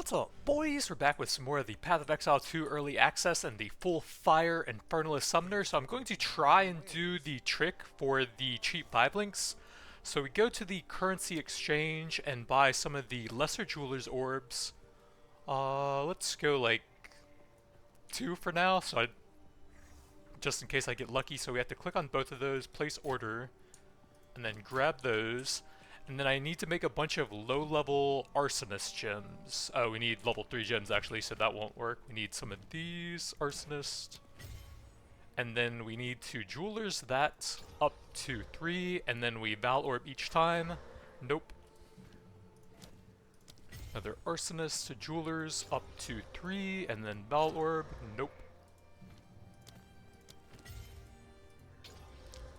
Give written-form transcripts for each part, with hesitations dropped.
What's up, boys? We're back with some more of the Path of Exile 2 Early Access and the Full Fire Infernalist Summoner. So I'm going to try and do the trick for the cheap 5 links. So we go to the currency exchange and buy some of the lesser jeweler's orbs. Let's go like 2 for now, just in case I get lucky. So we have to click on both of those, place order, and then grab those. And then I need to make a bunch of low-level arsonist gems. Oh, we need level 3 gems actually, so that won't work. We need some of these arsonist. And then we need to jewelers that up to 3, and then we Val Orb each time. Nope. Another arsonist to jewelers up to 3, and then Val Orb. Nope.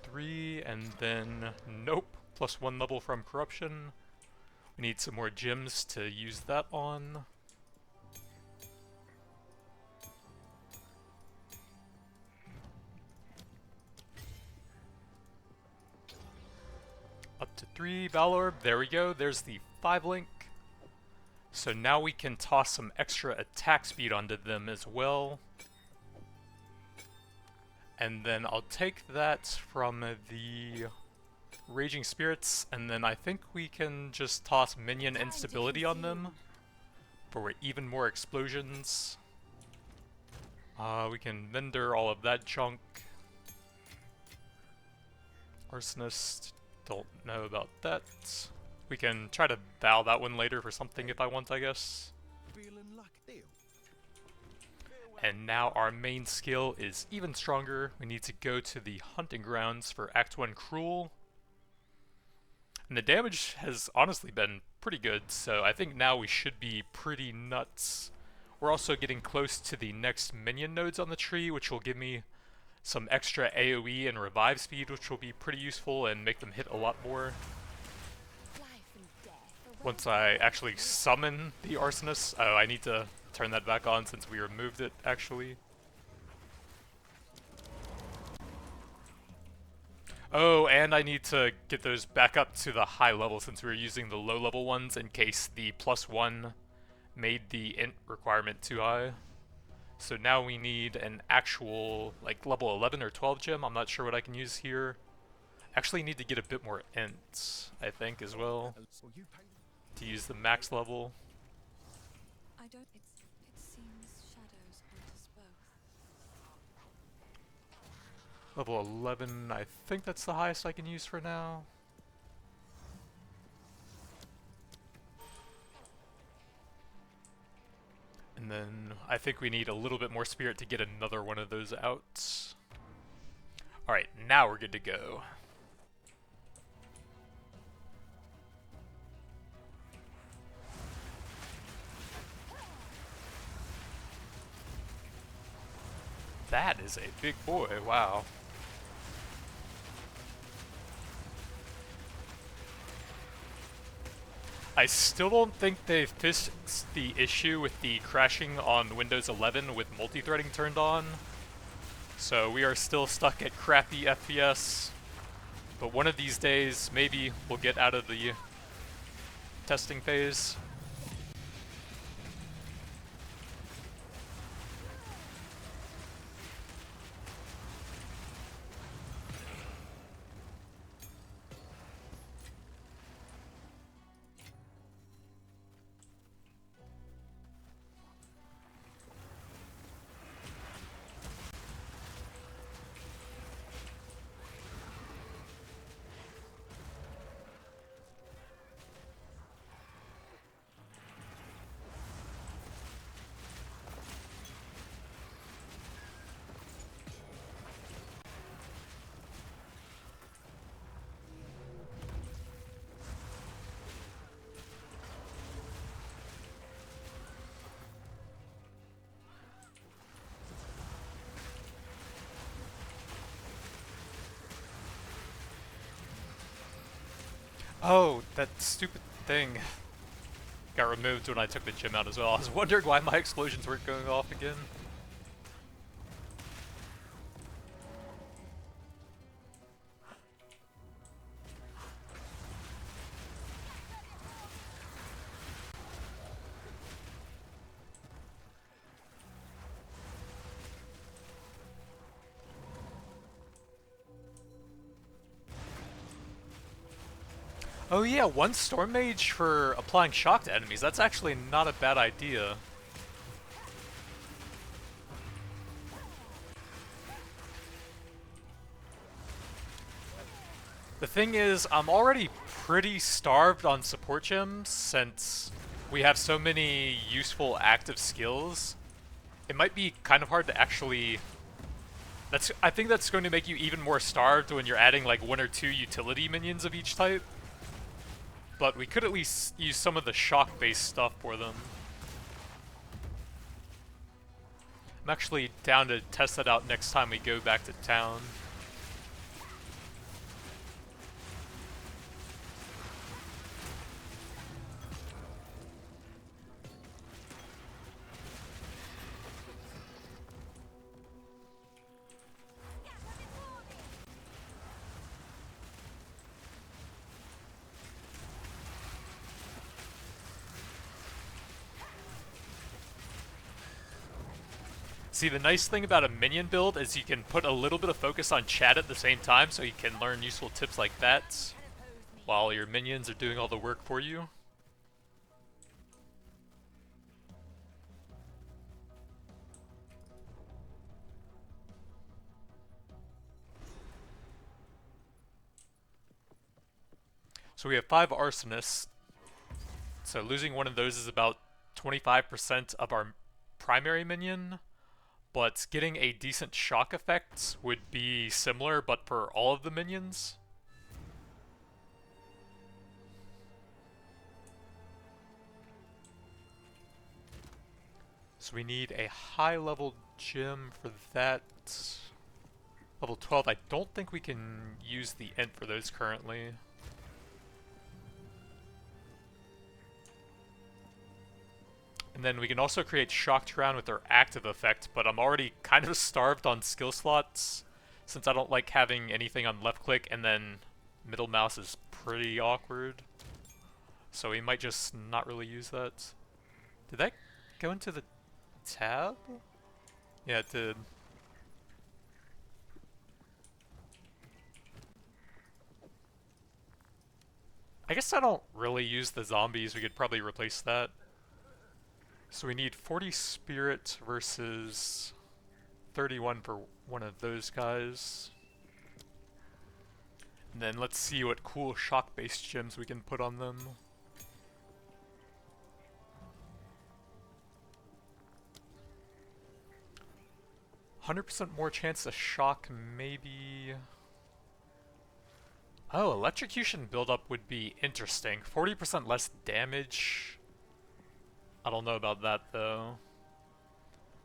3, and then nope. Plus 1 level from corruption. We need some more gems to use that on. Up to 3 Valorb. There we go. There's the 5 link. So now we can toss some extra attack speed onto them as well. And then I'll take that from the Raging Spirits, and then I think we can just toss minion instability on them for even more explosions. We can vendor all of that junk. Arsonist, don't know about that. We can try to bow that one later for something if I want, I guess. And now our main skill is even stronger. We need to go to the hunting grounds for Act 1 Cruel. And the damage has honestly been pretty good, so I think now we should be pretty nuts. We're also getting close to the next minion nodes on the tree, which will give me some extra AoE and revive speed, which will be pretty useful and make them hit a lot more. Once I actually summon the arsonist. Oh, I need to turn that back on since we removed it, actually. Oh, and I need to get those back up to the high level since we were using the low level ones in case the +1 made the int requirement too high. So now we need an actual like level 11 or 12 gem. I'm not sure what I can use here. Actually need to get a bit more int, I think, as well, to use the max level. Level 11, I think that's the highest I can use for now. And then I think we need a little bit more spirit to get another one of those out. Alright, now we're good to go. That is a big boy, wow. I still don't think they've fixed the issue with the crashing on Windows 11 with multi-threading turned on. So we are still stuck at crappy FPS. But one of these days, maybe we'll get out of the testing phase. Oh, that stupid thing got removed when I took the gem out as well. I was wondering why my explosions weren't going off again. Oh yeah, one Storm Mage for applying shock to enemies. That's actually not a bad idea. The thing is, I'm already pretty starved on support gems since we have so many useful active skills. It might be kind of hard to actually... I think that's going to make you even more starved when you're adding like 1 or 2 utility minions of each type. But we could at least use some of the shock-based stuff for them. I'm actually down to test that out next time we go back to town. See, the nice thing about a minion build is you can put a little bit of focus on chat at the same time, so you can learn useful tips like that while your minions are doing all the work for you. So we have 5 arsonists, so losing one of those is about 25% of our primary minion. But getting a decent shock effect would be similar, but for all of the minions. So we need a high level gem for that. Level 12, I don't think we can use the int for those currently. And then we can also create Shocked Round with our active effect, but I'm already kind of starved on skill slots, since I don't like having anything on left click, and then middle mouse is pretty awkward. So we might just not really use that. Did that go into the tab? Yeah, it did. I guess I don't really use the zombies, we could probably replace that. So we need 40 spirit versus 31 for one of those guys. And then let's see what cool shock-based gems we can put on them. 100% more chance to shock, maybe... Oh, electrocution buildup would be interesting. 40% less damage. I don't know about that though.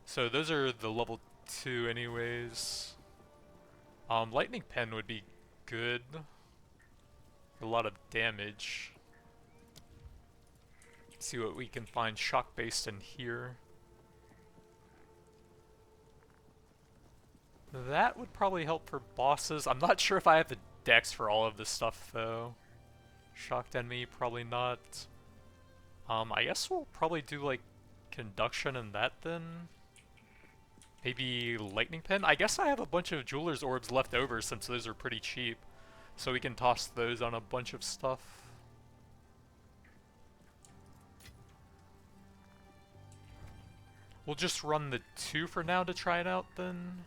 So those are the level 2 anyways. Lightning pen would be good. A lot of damage. Let's see what we can find shock based in here. That would probably help for bosses. I'm not sure if I have the dex for all of this stuff though. Shocked enemy, probably not. I guess we'll probably do like conduction and that then. Maybe lightning pen? I guess I have a bunch of jeweler's orbs left over since those are pretty cheap. So we can toss those on a bunch of stuff. We'll just run the 2 for now to try it out then.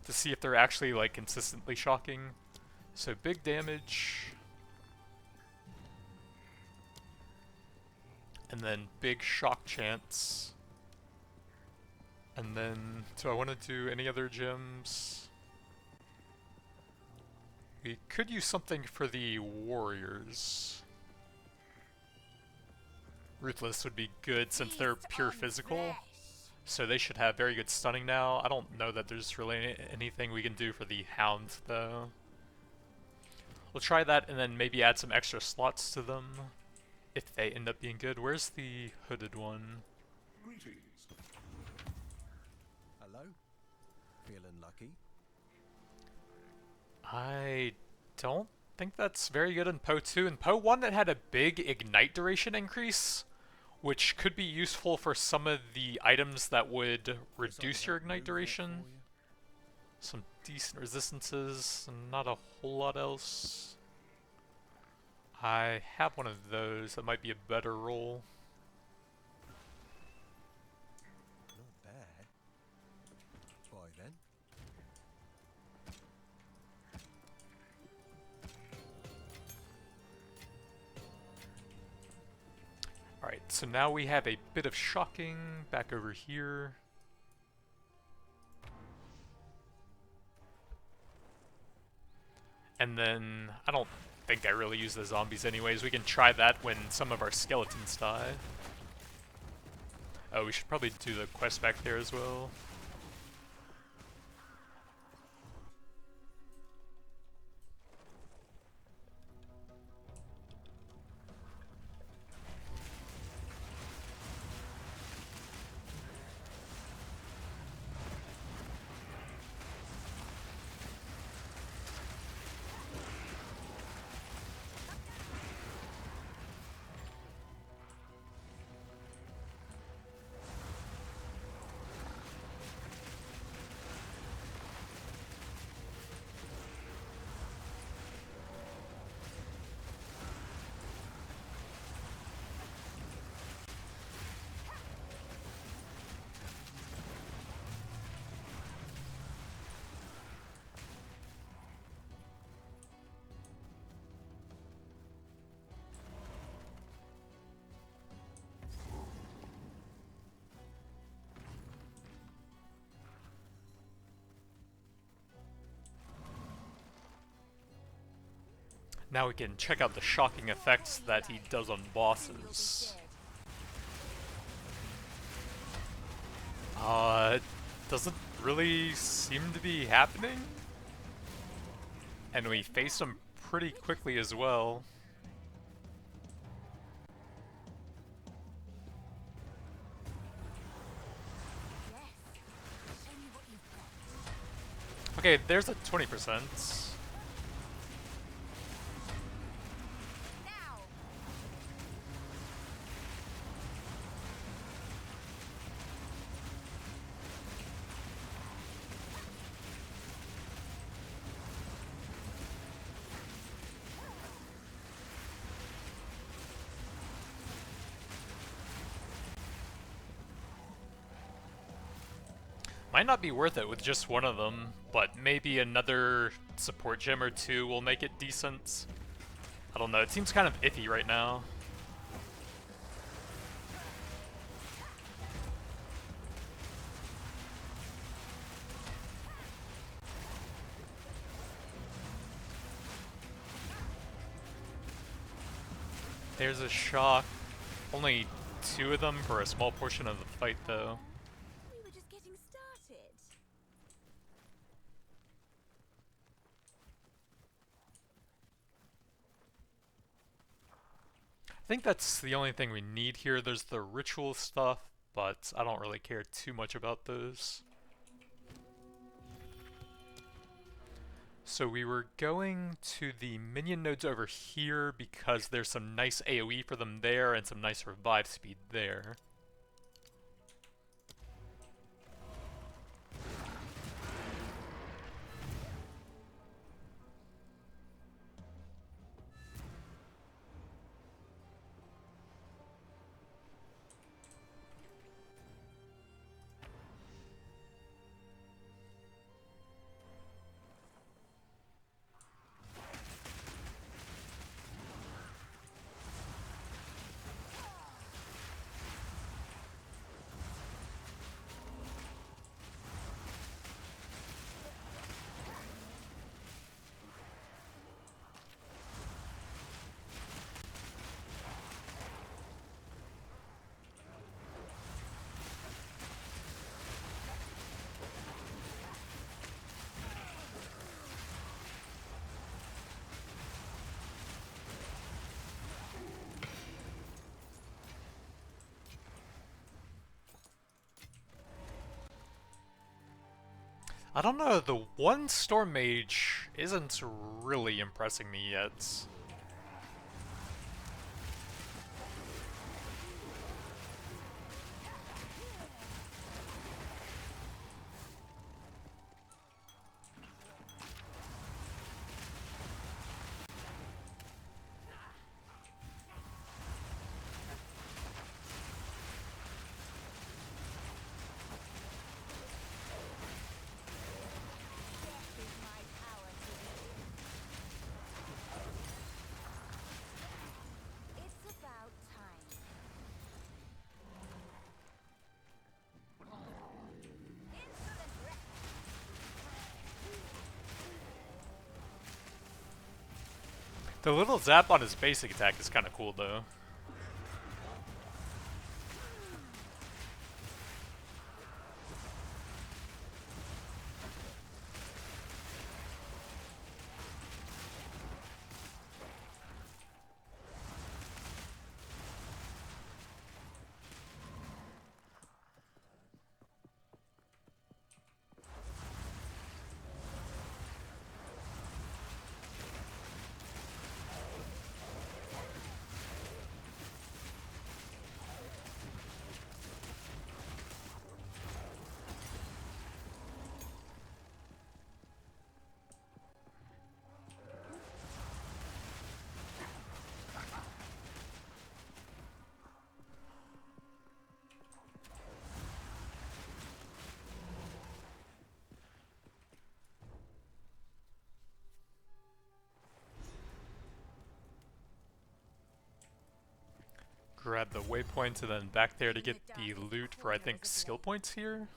To see if they're actually like consistently shocking. So big damage. And then big shock chance. And then, do I want to do any other gems? We could use something for the warriors. Ruthless would be good since they're pure physical. So they should have very good stunning now. I don't know that there's really anything we can do for the hound though. We'll try that and then maybe add some extra slots to them. If they end up being good. Where's the hooded one? Greetings. Hello? Feeling lucky? I don't think that's very good in Poe 2. In Poe 1 it had a big ignite duration increase, which could be useful for some of the items that would reduce your ignite duration. Some decent resistances, and not a whole lot else. I have one of those. That might be a better roll. Not bad. Why then? Alright, so now we have a bit of shocking back over here. And then, I don't think I really use the zombies anyways. We can try that when some of our skeletons die. Oh, we should probably do the quest back there as well. Now we can check out the shocking effects that he does on bosses. It doesn't really seem to be happening. And we face him pretty quickly as well. Okay, there's a 20%. Might not be worth it with just one of them, but maybe another support gem or two will make it decent. I don't know, it seems kind of iffy right now. There's a shock. Only 2 of them for a small portion of the fight though. We were just getting started. I think that's the only thing we need here. There's the ritual stuff, but I don't really care too much about those. So we were going to the minion nodes over here because there's some nice AoE for them there and some nice revive speed there. I don't know, the one Storm Mage isn't really impressing me yet. The little zap on his basic attack is kind of cool though. Grab the waypoints and then back there to get the loot for, I think, skill points here.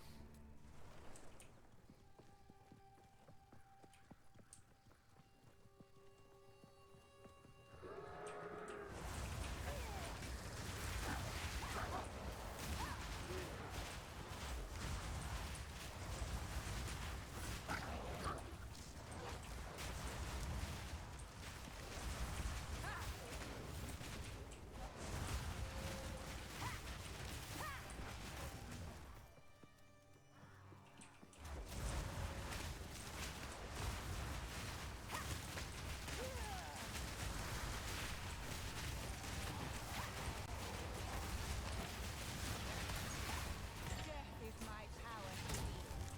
Death is my power to wield.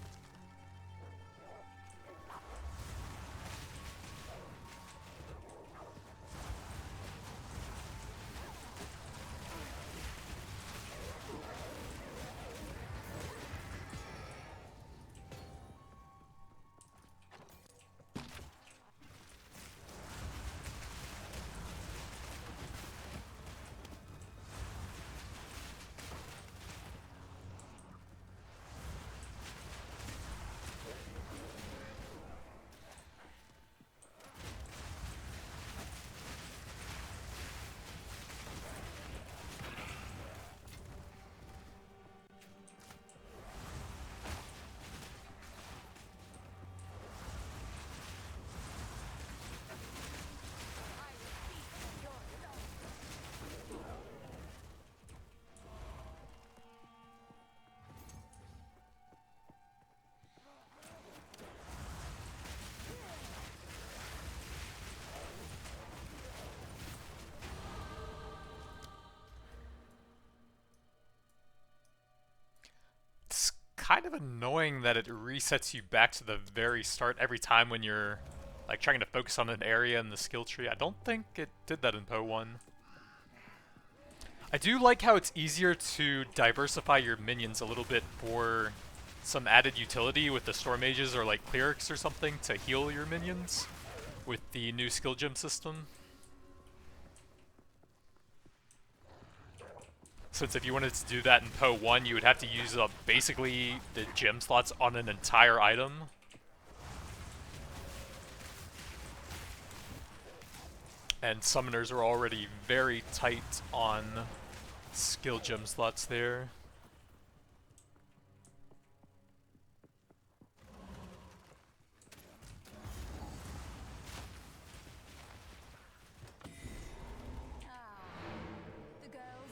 It's kind of annoying that it resets you back to the very start every time when you're like trying to focus on an area in the skill tree. I don't think it did that in Poe 1. I do like how it's easier to diversify your minions a little bit for some added utility with the Storm Mages or like Clerics or something to heal your minions with the new skill gem system. Since if you wanted to do that in Poe 1, you would have to use up basically the gem slots on an entire item. And summoners are already very tight on skill gem slots there. The girls.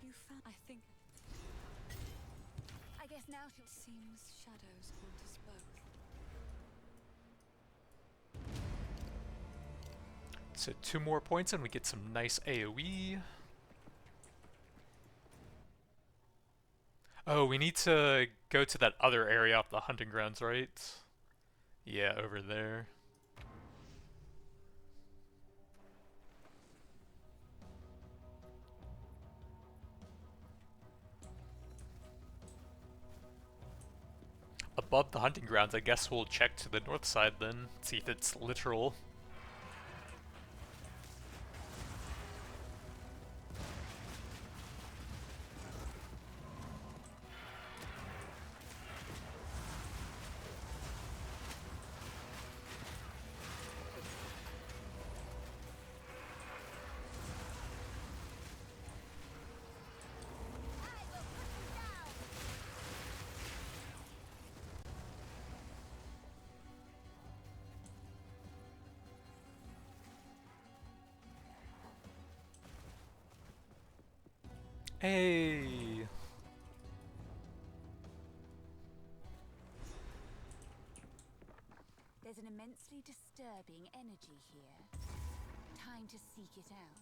You found. I think. I guess now it seems shadows haunt us both. So 2 more points and we get some nice AoE. Oh, we need to go to that other area off the hunting grounds, right? Yeah, over there. Above the hunting grounds, I guess we'll check to the north side then, see if it's literal. Hey! There's an immensely disturbing energy here. Time to seek it out.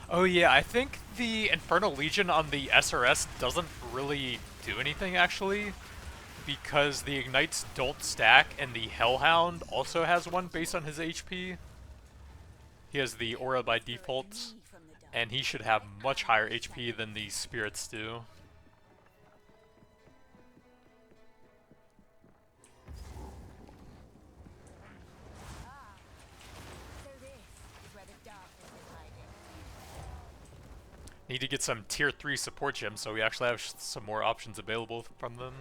Oh yeah, I think the Infernal Legion on the SRS doesn't really do anything actually, because the Ignites don't stack and the Hellhound also has one based on his HP. He has the Aura by default, and he should have much higher HP than the Spirits do. So this is where the darkness is hiding. Need to get some tier 3 support gems so we actually have some more options available from them.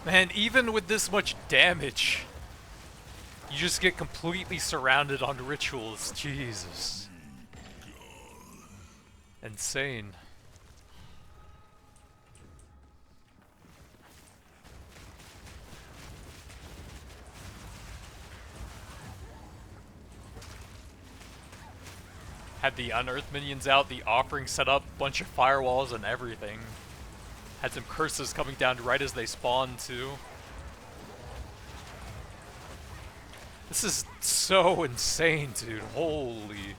Man, even with this much damage, you just get completely surrounded on rituals. Jesus. Insane. Had the Unearthed minions out, the Offering set up, bunch of firewalls and everything. Had some curses coming down right as they spawned too. This is so insane, dude. Holy.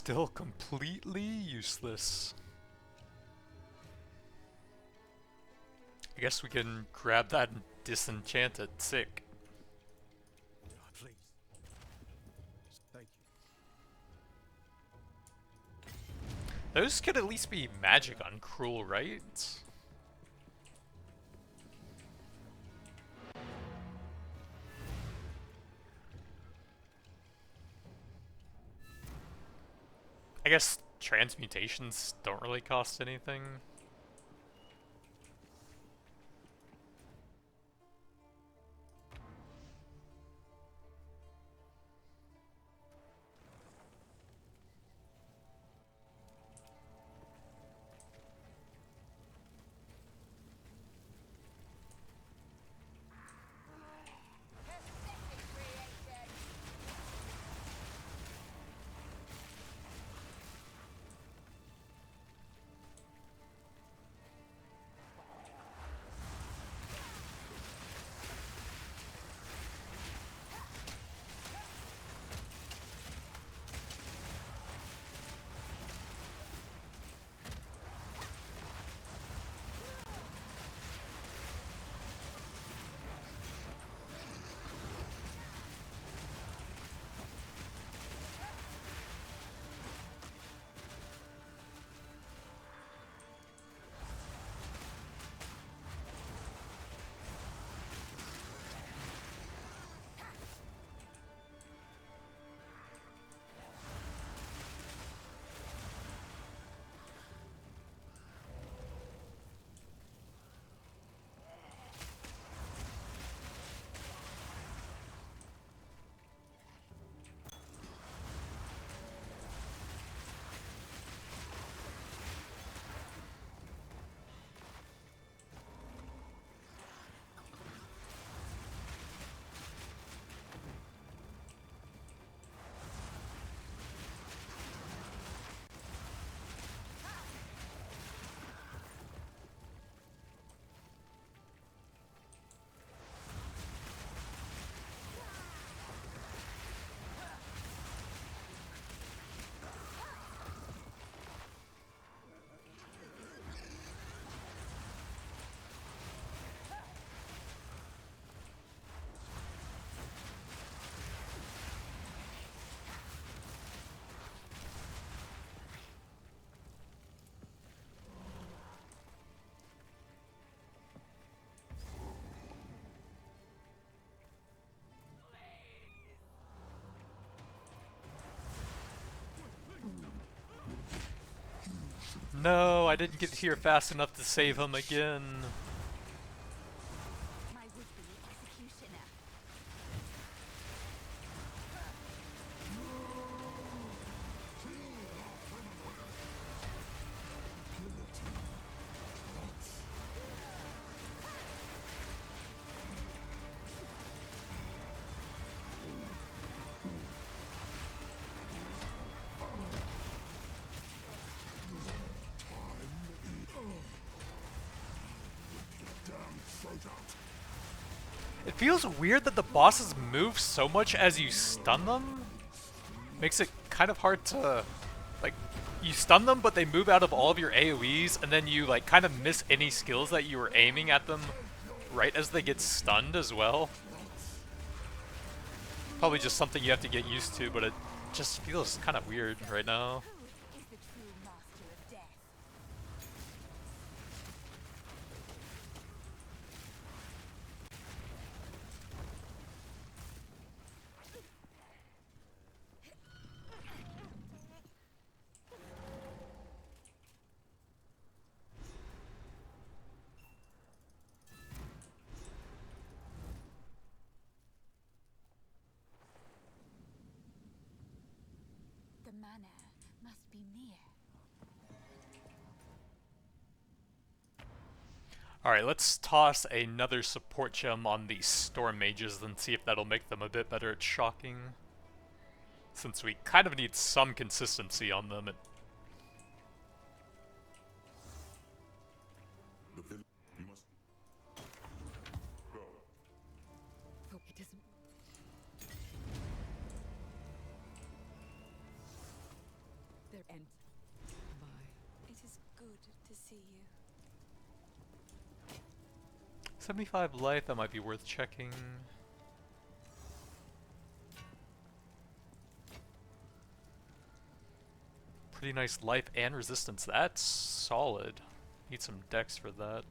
still completely useless. I guess we can grab that and disenchant it. Sick. Ah, please. Thank you. Those could at least be magic on Cruel, right? I guess transmutations don't really cost anything. No, I didn't get here fast enough to save him again. My would-be executioner. It feels weird that the bosses move so much as you stun them. Makes it kind of hard to, like, you stun them, but they move out of all of your AoEs, and then you, like, kind of miss any skills that you were aiming at them right as they get stunned as well. Probably just something you have to get used to, but it just feels kind of weird right now. Who is the true master of death? The manor must be near. Alright, let's toss another support gem on the Storm Mages and see if that'll make them a bit better at shocking. Since we kind of need some consistency on them. Hope it isn't. see you. 75 life, that might be worth checking. Pretty nice life and resistance. That's solid. Need some dex for that.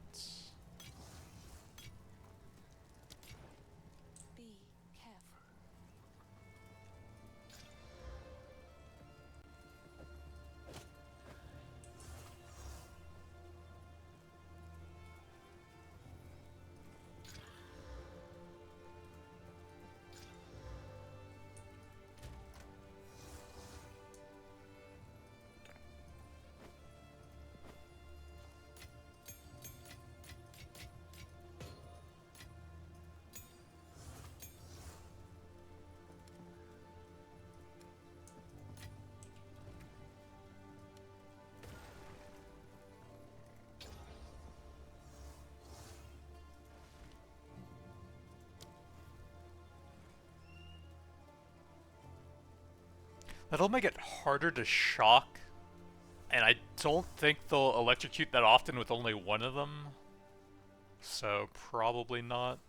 Be careful. That'll make it harder to shock, and I don't think they'll electrocute that often with only one of them. So probably not.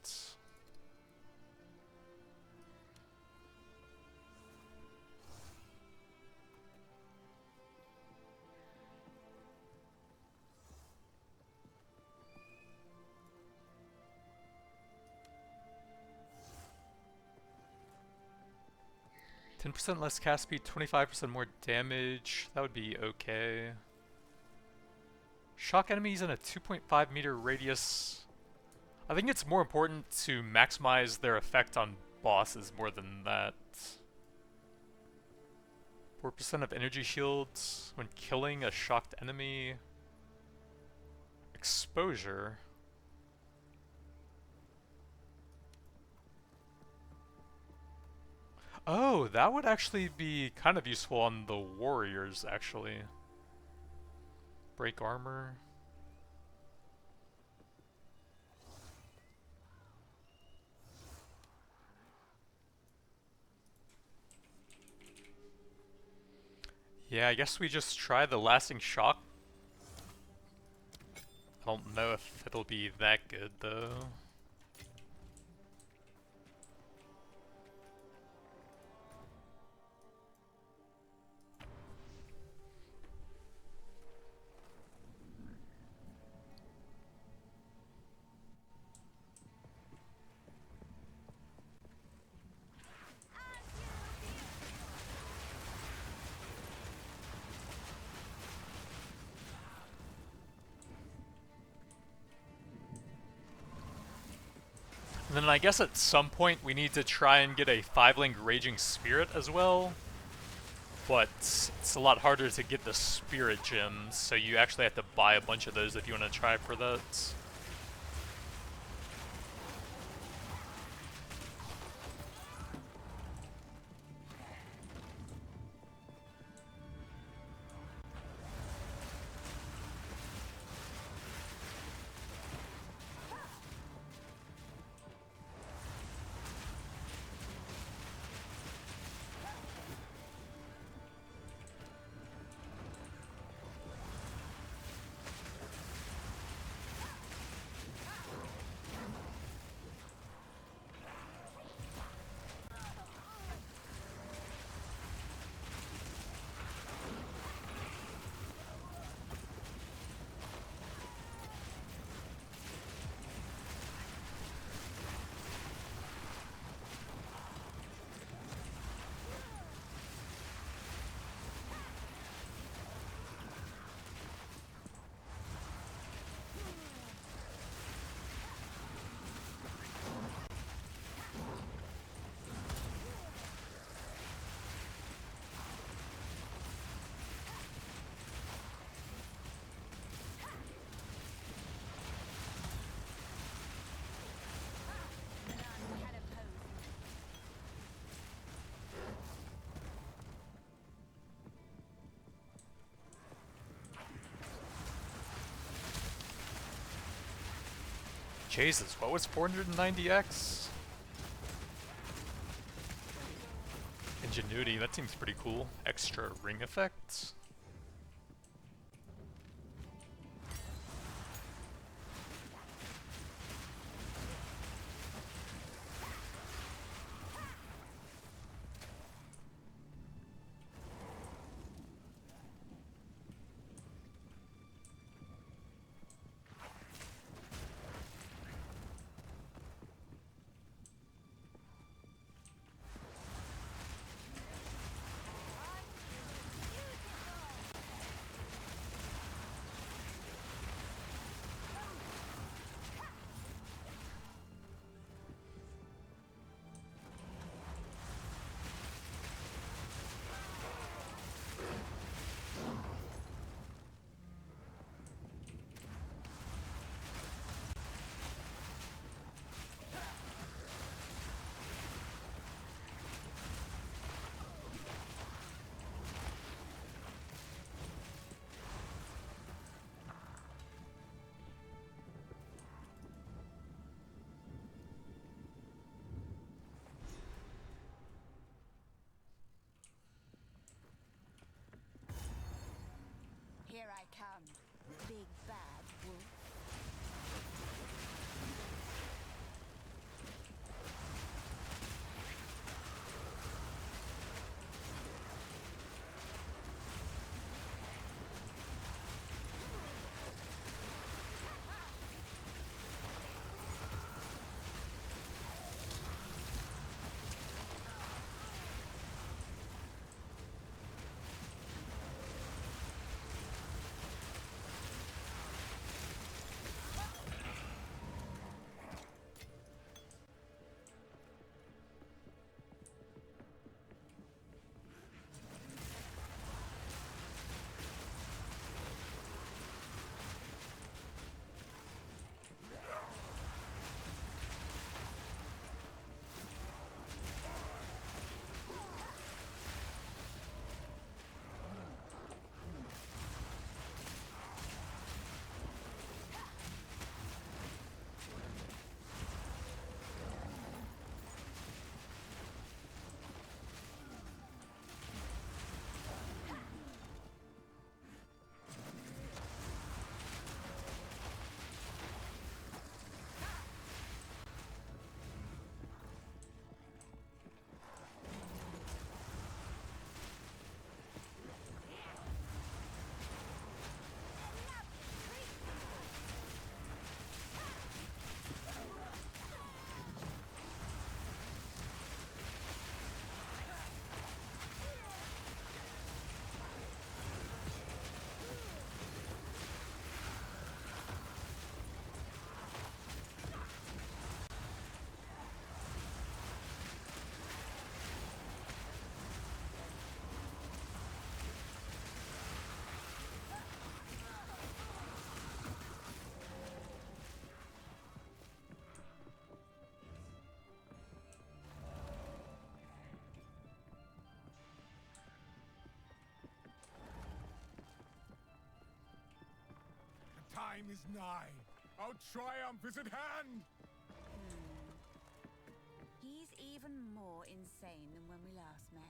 %, less cast speed, 25% more damage. That would be okay. Shock enemies in a 2.5 meter radius. I think it's more important to maximize their effect on bosses more than that. 4% of energy shields when killing a shocked enemy. Exposure. Oh, that would actually be kind of useful on the warriors, actually. Break armor. Yeah, I guess we just try the lasting shock. I don't know if it'll be that good, though. And then I guess at some point we need to try and get a 5-link Raging Spirit as well. But it's a lot harder to get the Spirit Gems, so you actually have to buy a bunch of those if you want to try for that. Jesus, what was 490x? Ingenuity, that seems pretty cool. Extra ring effects. Time is nigh. Our triumph is at hand. He's even more insane than when we last met.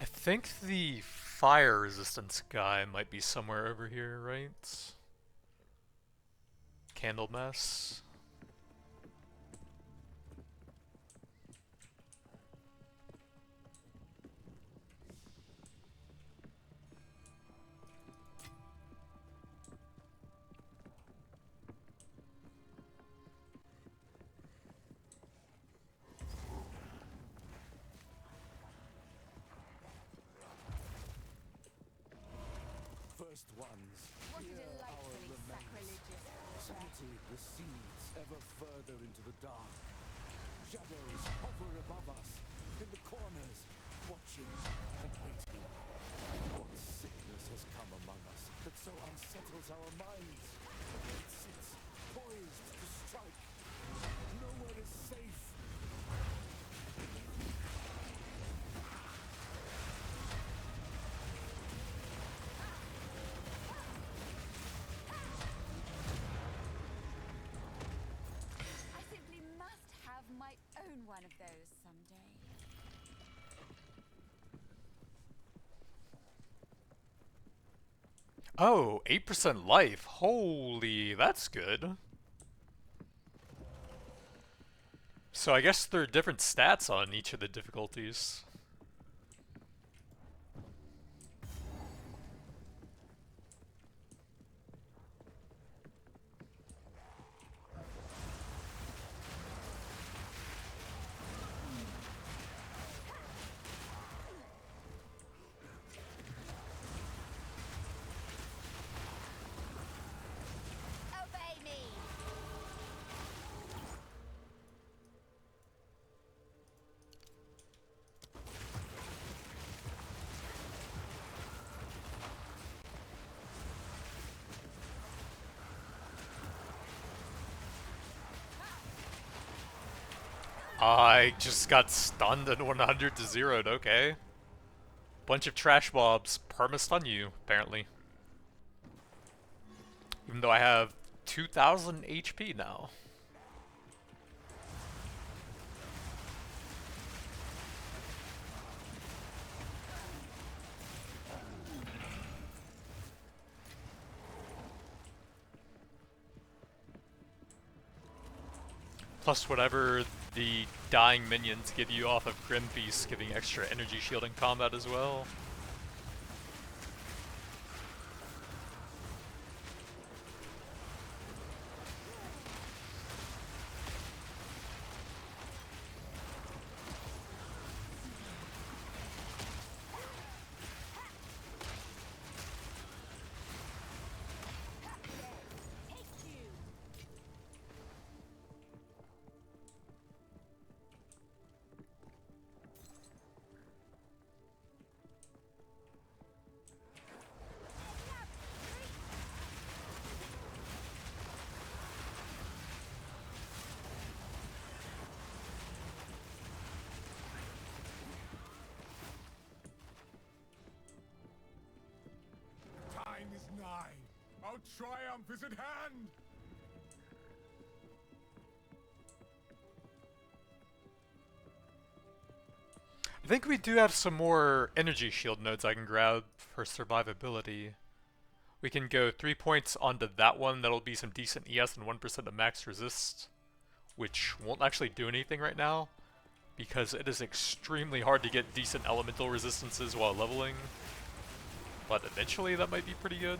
I think the fire resistance guy might be somewhere over here, right? Candle mess. First ones, What a hear our delightfully lament. sacrilegious Sanity recedes ever further into the dark. Shadows hover above us, in the corners, watching and waiting. What sickness has come among us that so unsettles our minds? It sits poised to strike. Nowhere is safe. I simply must have my own one of those someday. Oh, 8% life. Holy, that's good. So I guess there are different stats on each of the difficulties. Obey me! I just got stunned and 100 to 0'd, okay. Bunch of trash mobs perma-stun you, apparently. Even though I have 2,000 HP now. Plus whatever the dying minions give you off of Grim Feast, giving extra energy shield in combat as well. Time is nigh. Our triumph is at hand. I think we do have some more energy shield nodes I can grab for survivability. We can go 3 points onto that one, that'll be some decent ES and 1% of max resist, which won't actually do anything right now, because it is extremely hard to get decent elemental resistances while leveling, but eventually that might be pretty good.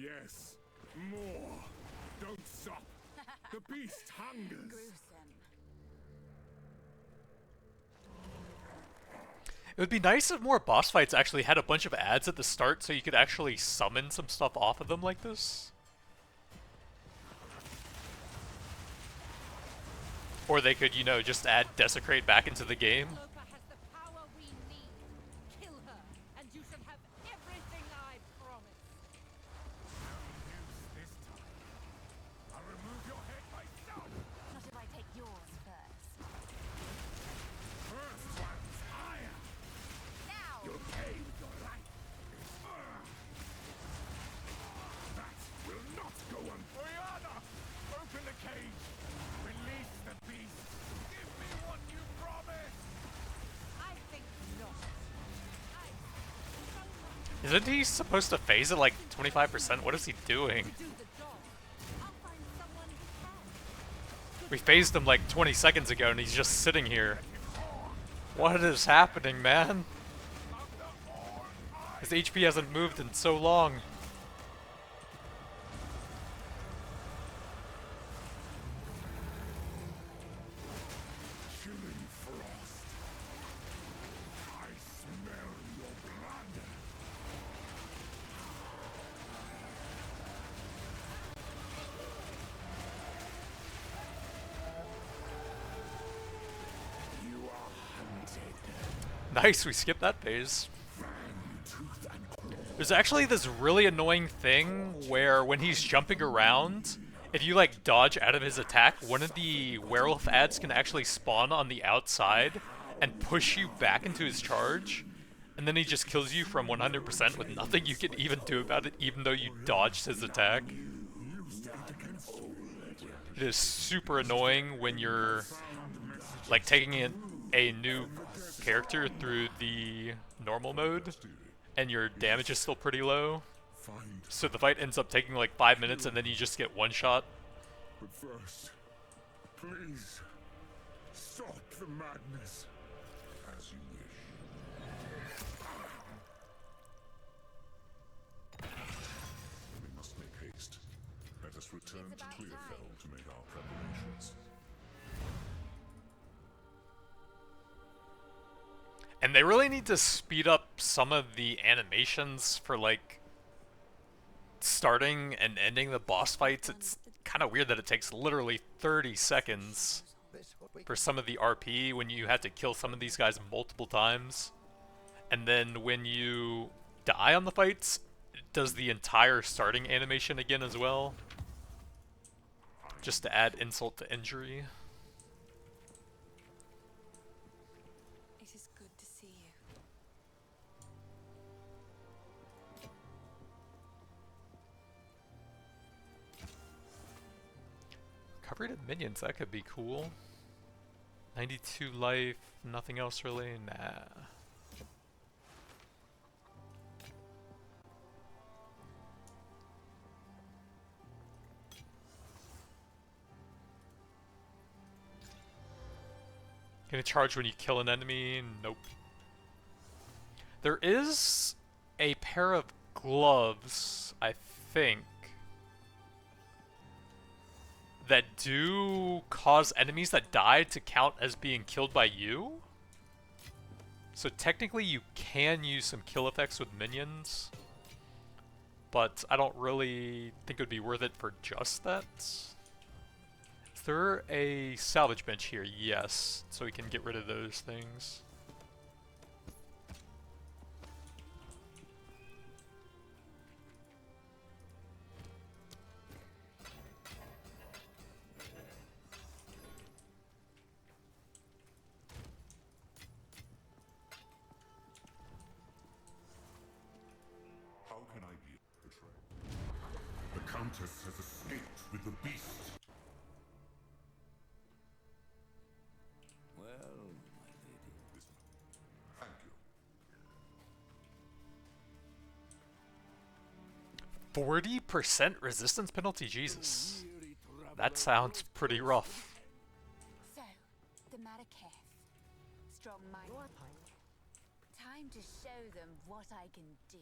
Yes, more. Don't stop. The beast hungers. Gruesome. It would be nice if more boss fights actually had a bunch of ads at the start so you could actually summon some stuff off of them like this. Or they could, you know, just add Desecrate back into the game. Lopa has the power we need. Kill her, and you shall have everything I promised. This time. I'll remove your head myself. Not if I take yours first. First one's higher. Now! You'll pay with your life. That will not go on. Oriana, open the cage. Release the beast. Give me what you promised. I think not. Isn't he supposed to phase it like 25%? What is he doing? Do the job. I'll find someone who can. We phased him like 20 seconds ago and he's just sitting here. What is happening, man? His HP hasn't moved in so long. Chilling frost. I smell your blood. You are hunted. Nice, we skipped that phase. Fang, tooth, and claw. There's actually this really annoying thing where when he's jumping around, if you like dodge out of his attack, one of the werewolf ads can actually spawn on the outside and push you back into his charge, and then he just kills you from 100% with nothing you can even do about it, even though you dodged his attack. It is super annoying when you're like taking in a new character through the normal mode and your damage is still pretty low. Find, So the fight ends up taking like 5 minutes and then you just get one shot. but first, please stop the madness. As you wish. We must make haste. Let us return to Clearfell to make our preparations. And they really need to speed up some of the animations for like starting and ending the boss fights. It's kind of weird that it takes literally 30 seconds for some of the RP when you have to kill some of these guys multiple times. And then when you die on the fights, it does the entire starting animation again as well. Just to add insult to injury. It is good to see you. Recovery to minions, that could be cool. 92 life, nothing else really? Nah. Gonna charge when you kill an enemy? Nope. There is a pair of gloves, I think, that do cause enemies that died to count as being killed by you. So technically you can use some kill effects with minions, but I don't really think it would be worth it for just that. Is there a salvage bench here? Yes, so we can get rid of those things. How can I be betrayed? The Countess has escaped with the beast. Well, my lady. Thank you. 40% resistance penalty? Jesus. That sounds pretty rough. So, the Marraketh. Strong-minded. Time to show them what I can do.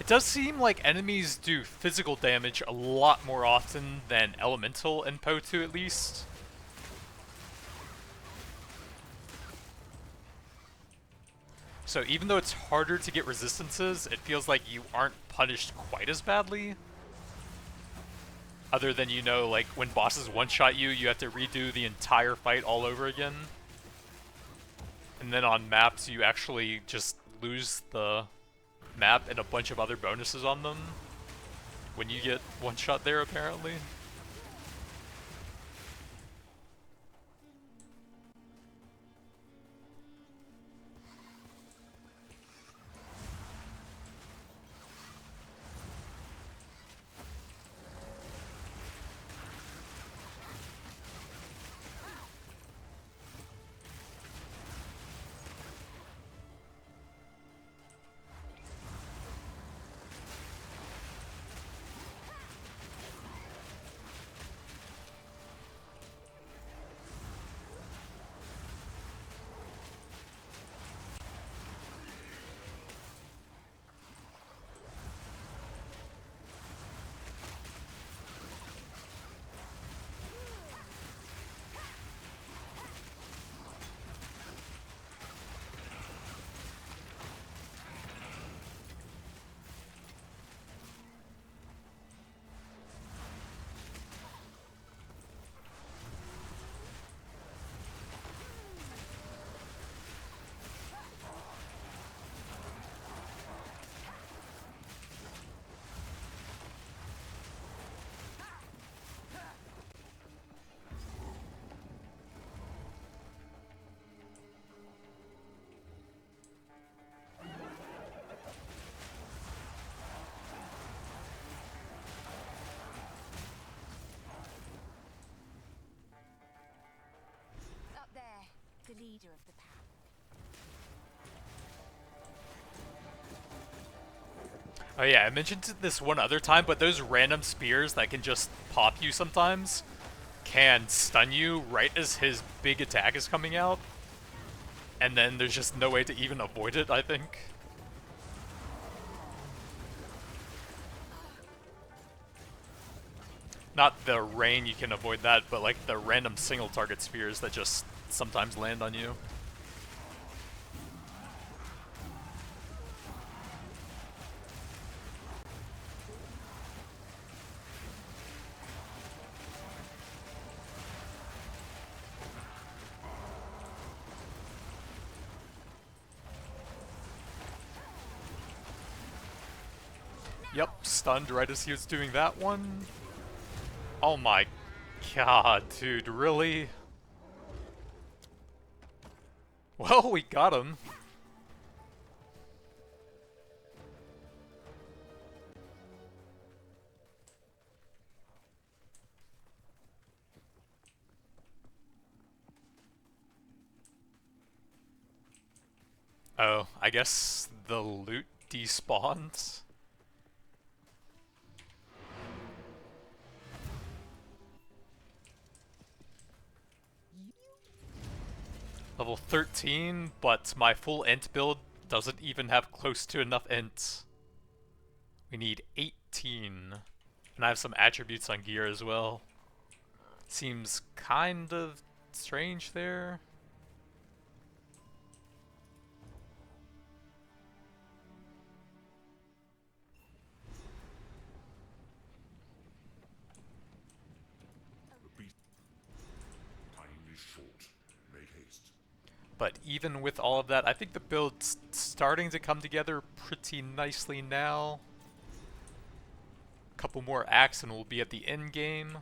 does seem like enemies do physical damage a lot more often than elemental in Po 2 at least. So even though it's harder to get resistances, it feels like you aren't punished quite as badly. Other than, you know, like when bosses one-shot you, you have to redo the entire fight all over again. And then on maps, you actually just lose the map and a bunch of other bonuses on them when you get one-shot there, apparently. Up there, the leader of the pack. Oh yeah, I mentioned this one other time, but those random spears that can just pop you sometimes can stun you right as his big attack is coming out. And then there's just no way to even avoid it, I think. Not the rain, you can avoid that, but like the random single target spears that just sometimes land on you. Yep, stunned right as he was doing that one. Oh my god, dude, really? Well, we got him. Oh, I guess the loot despawns. Level 13, but my full int build doesn't even have close to enough int. We need 18. And I have some attributes on gear as well. Seems kind of strange there. But even with all of that, I think the build's starting to come together pretty nicely now. A couple more acts and we'll be at the end game.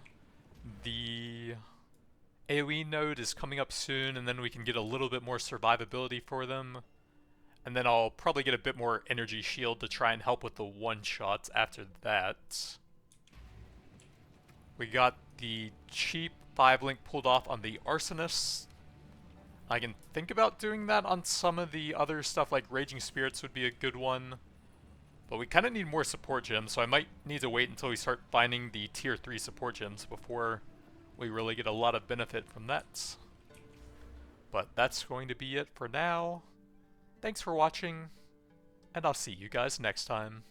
The AoE node is coming up soon, and then we can get a little bit more survivability for them. And then I'll probably get a bit more energy shield to try and help with the one-shots after that. We got the cheap 5-link pulled off on the Arsonist. I can think about doing that on some of the other stuff, like Raging Spirits would be a good one. But we kind of need more support gems, so I might need to wait until we start finding the tier 3 support gems before we really get a lot of benefit from that. But that's going to be it for now. Thanks for watching, and I'll see you guys next time.